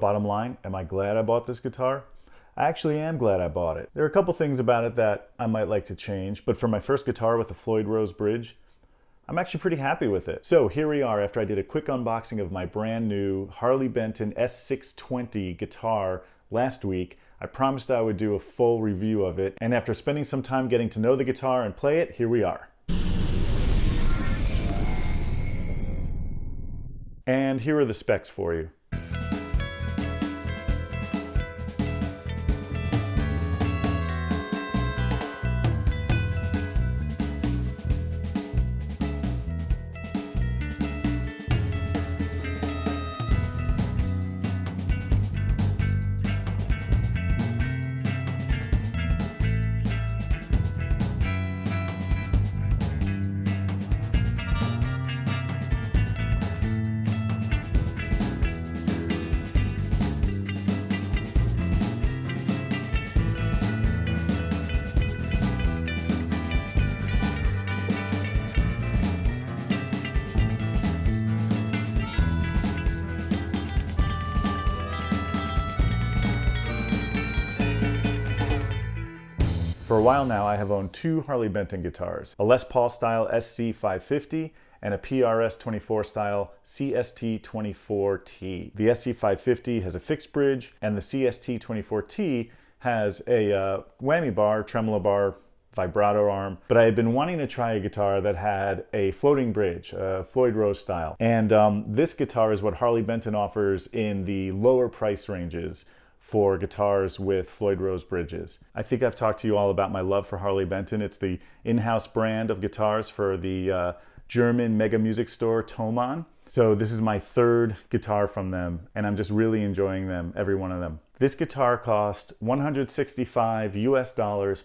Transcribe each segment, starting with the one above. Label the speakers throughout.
Speaker 1: Bottom line, am I glad I bought this guitar? I actually am glad I bought it. There are a couple things about it that I might like to change, but for my first guitar with the Floyd Rose bridge, I'm actually pretty happy with it. So here we are after I did a quick unboxing of my brand new Harley Benton S-620 guitar last week. I promised I would do a full review of it, and after spending some time getting to know the guitar and play it, here we are. And here are the specs for you. For a while now, I have owned two Harley Benton guitars, a Les Paul style SC550 and a PRS-24 style CST-24T. The SC550 has a fixed bridge, and the CST-24T has a Whammy Bar, Tremolo Bar, Vibrato Arm, but I had been wanting to try a guitar that had a floating bridge, Floyd Rose style. And this guitar is what Harley Benton offers in the lower price ranges for guitars with Floyd Rose bridges. I think I've talked to you all about my love for Harley Benton. It's the in-house brand of guitars for the German mega music store Thomann. So this is my third guitar from them, and I'm just really enjoying them, every one of them. This guitar cost $165 US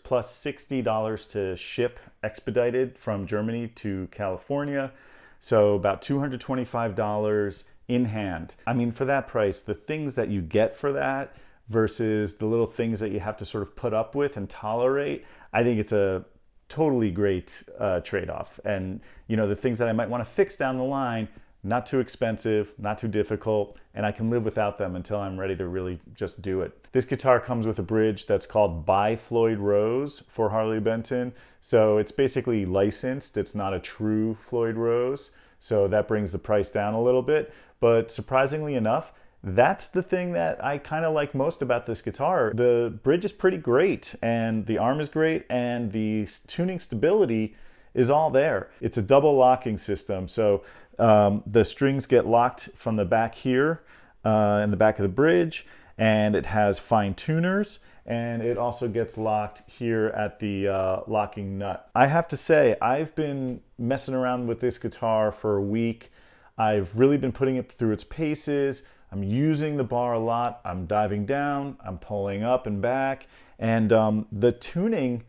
Speaker 1: plus $60 to ship expedited from Germany to California. So about $225 in hand. I mean, for that price, the things that you get for that versus the little things that you have to sort of put up with and tolerate, I think it's a totally great trade-off. And you know, the things that I might want to fix down the line, not too expensive, not too difficult, and I can live without them until I'm ready to really just do it. This guitar comes with a bridge that's called by Floyd Rose for Harley Benton. So it's basically licensed. It's not a true Floyd Rose. So that brings the price down a little bit. But surprisingly enough, that's the thing that I kind of like most about this guitar. The bridge is pretty great, and the arm is great, and the tuning stability is all there. It's a double locking system, so the strings get locked from the back here in the back of the bridge, and it has fine tuners, and it also gets locked here at the locking nut. I have to say, I've been messing around with this guitar for a week. I've really been putting it through its paces. I'm using the bar a lot. I'm diving down, I'm pulling up and back, and the tuning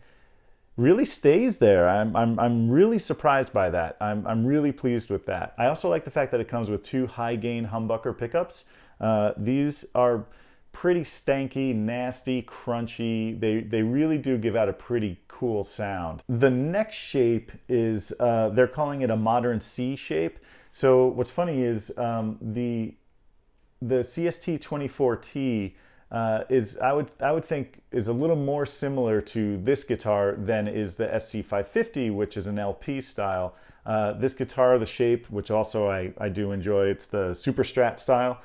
Speaker 1: really stays there. I'm really surprised by that. I'm really pleased with that. I also like the fact that it comes with two Hi-Gain Humbucker Pickups. These are pretty stanky, nasty, crunchy. They really do give out a pretty cool sound. The neck shape is, they're calling it a modern C shape. So what's funny is the CST-24T is, I would think, is a little more similar to this guitar than is the SC550, which is an LP style. This guitar, the shape, which also I do enjoy, it's the Super Strat style.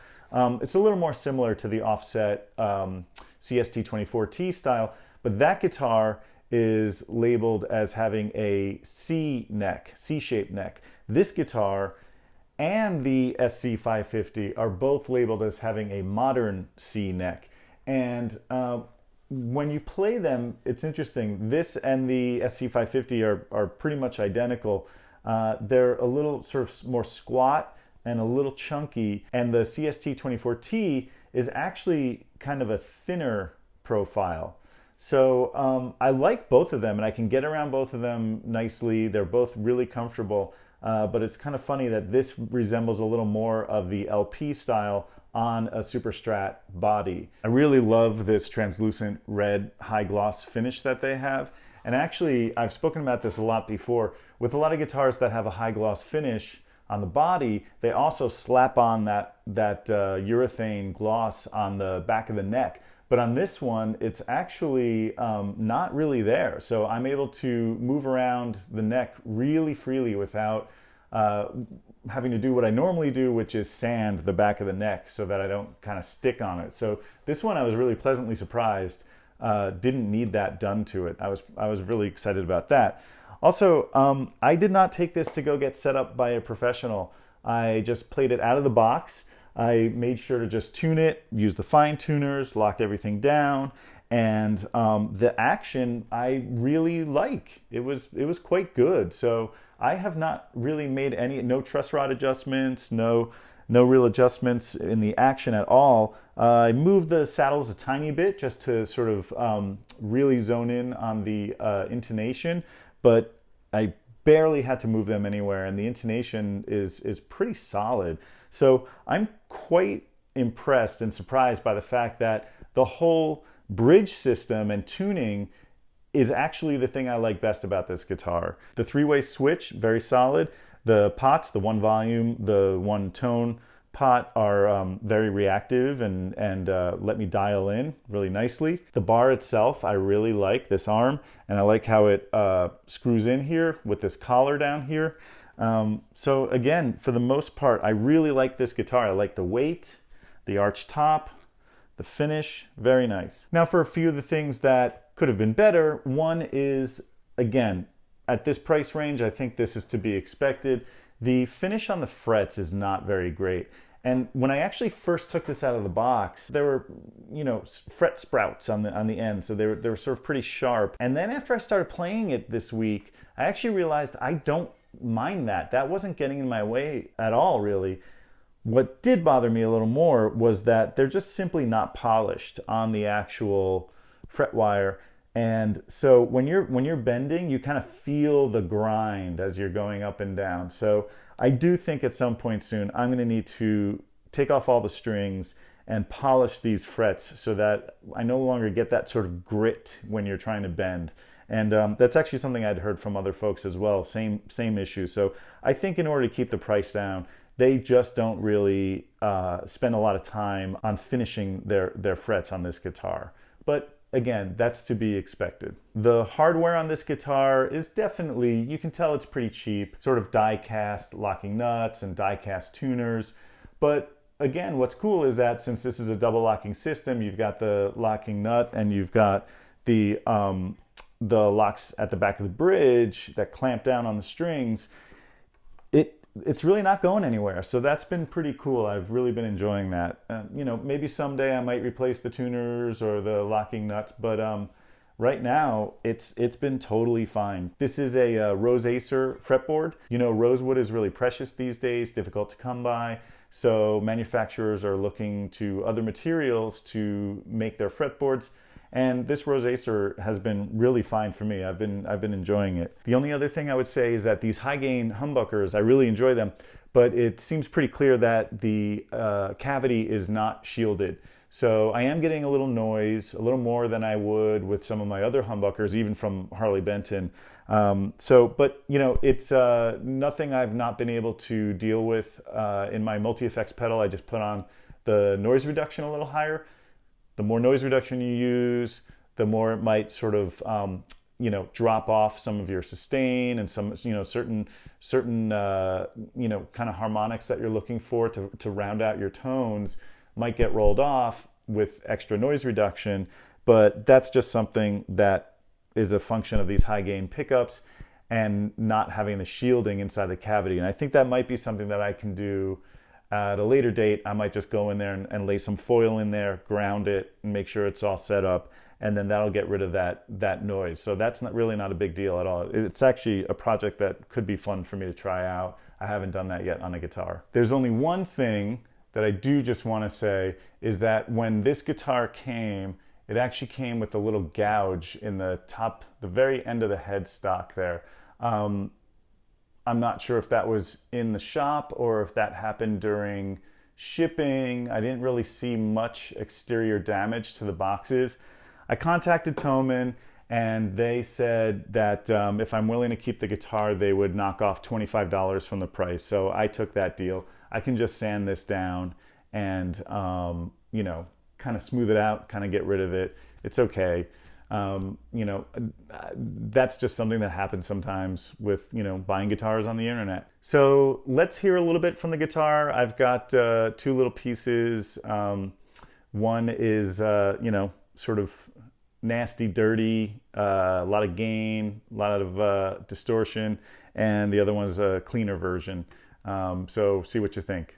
Speaker 1: It's a little more similar to the offset CST-24T style, but that guitar is labeled as having a C neck, C-shaped neck. This guitar and the SC550 are both labeled as having a modern C neck. And when you play them, it's interesting. This and the SC550 are pretty much identical. They're a little sort of more squat and a little chunky. And the CST-24T is actually kind of a thinner profile. So I like both of them, and I can get around both of them nicely. They're both really comfortable. But it's kind of funny that this resembles a little more of the LP style on a Super Strat body. I really love this translucent red high gloss finish that they have. And actually, I've spoken about this a lot before. With a lot of guitars that have a high gloss finish, on the body, they also slap on that urethane gloss on the back of the neck. But on this one, it's actually not really there. So I'm able to move around the neck really freely without having to do what I normally do, which is sand the back of the neck so that I don't kind of stick on it. So this one I was really pleasantly surprised. Didn't need that done to it. I was really excited about that. Also, I did not take this to go get set up by a professional. I just played it out of the box. I made sure to just tune it, use the fine tuners, locked everything down, and the action I really like. It was quite good. So I have not really made no truss rod adjustments, no real adjustments in the action at all. I moved the saddles a tiny bit just to sort of really zone in on the intonation, but I barely had to move them anywhere, and the intonation is pretty solid. So I'm quite impressed and surprised by the fact that the whole bridge system and tuning is actually the thing I like best about this guitar. The three-way switch, very solid. The pots, the one volume, the one tone pot are very reactive and let me dial in really nicely. The bar itself, I really like this arm, and I like how it screws in here with this collar down here. So again, for the most part, I really like this guitar. I like the weight, the arch top, the finish, very nice. Now for a few of the things that could have been better, one is, again, at this price range, I think this is to be expected. The finish on the frets is not very great. And when I actually first took this out of the box, there were, fret sprouts on the end, so they were sort of pretty sharp. And then after I started playing it this week, I actually realized I don't mind that. That wasn't getting in my way at all, really. What did bother me a little more was that they're just simply not polished on the actual fret wire. And so when you're bending, you kind of feel the grind as you're going up and down. So I do think at some point soon I'm going to need to take off all the strings and polish these frets so that I no longer get that sort of grit when you're trying to bend. And that's actually something I'd heard from other folks as well, same issue. So I think in order to keep the price down, they just don't really spend a lot of time on finishing their frets on this guitar. But again, that's to be expected. The hardware on this guitar is definitely, you can tell it's pretty cheap, sort of die-cast locking nuts and die-cast tuners. But again, what's cool is that since this is a double locking system, you've got the locking nut and you've got the locks at the back of the bridge that clamp down on the strings. It's really not going anywhere. So that's been pretty cool. I've really been enjoying that. Maybe someday I might replace the tuners or the locking nuts, but right now it's been totally fine. This is a Rose Acer fretboard. Rosewood is really precious these days, difficult to come by. So manufacturers are looking to other materials to make their fretboards. And this Rose Acer has been really fine for me. I've been enjoying it. The only other thing I would say is that these Hi-Gain humbuckers, I really enjoy them, but it seems pretty clear that the cavity is not shielded. So I am getting a little noise, a little more than I would with some of my other humbuckers, even from Harley Benton. But it's nothing I've not been able to deal with in my multi-effects pedal. I just put on the noise reduction a little higher. The more noise reduction you use, the more it might sort of, drop off some of your sustain and some, certain kind of harmonics that you're looking for to round out your tones might get rolled off with extra noise reduction. But that's just something that is a function of these high gain pickups and not having the shielding inside the cavity. And I think that might be something that I can do at a later date. I might just go in there and lay some foil in there, ground it, and make sure it's all set up, and then that'll get rid of that noise. So that's really not a big deal at all. It's actually a project that could be fun for me to try out. I haven't done that yet on a guitar. There's only one thing that I do just want to say is that when this guitar came, it actually came with a little gouge in the top, the very end of the headstock there. I'm not sure if that was in the shop or if that happened during shipping. I didn't really see much exterior damage to the boxes. I contacted Thomann and they said that if I'm willing to keep the guitar, they would knock off $25 from the price. So I took that deal. I can just sand this down and, you know, kind of smooth it out, kind of get rid of it. It's okay. You know, that's just something that happens sometimes with, you know, buying guitars on the internet. So let's hear a little bit from the guitar. I've got two little pieces. One is, you know, sort of nasty, dirty, a lot of gain, a lot of distortion, and the other one is a cleaner version. So see what you think.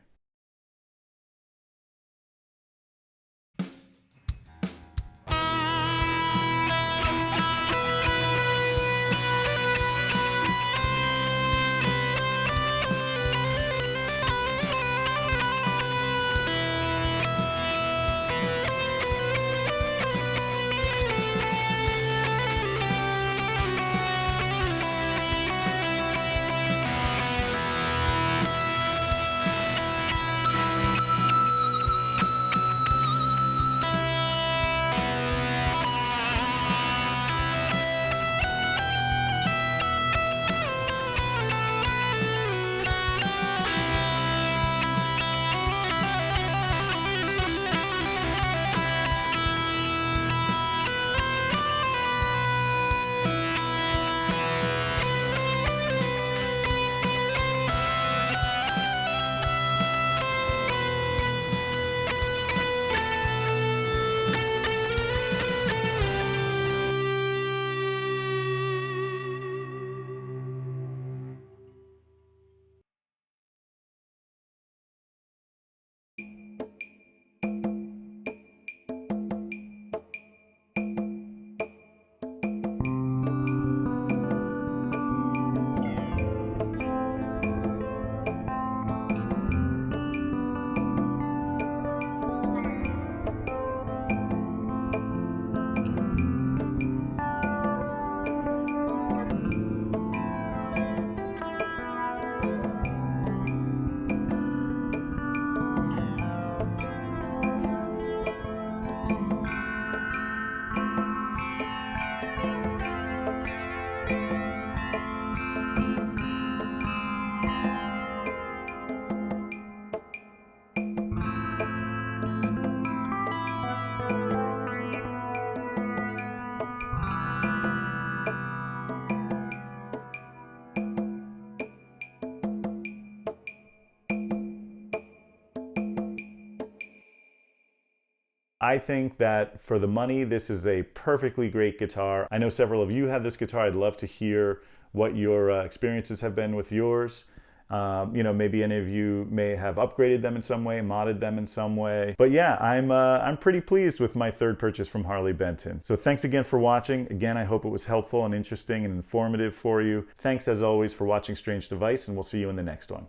Speaker 1: I think that for the money, this is a perfectly great guitar. I know several of you have this guitar. I'd love to hear what your experiences have been with yours. You know, maybe any of you may have upgraded them in some way, modded them in some way. But yeah, I'm pretty pleased with my third purchase from Harley Benton. So thanks again for watching. Again, I hope it was helpful and interesting and informative for you. Thanks as always for watching Strange Device, and we'll see you in the next one.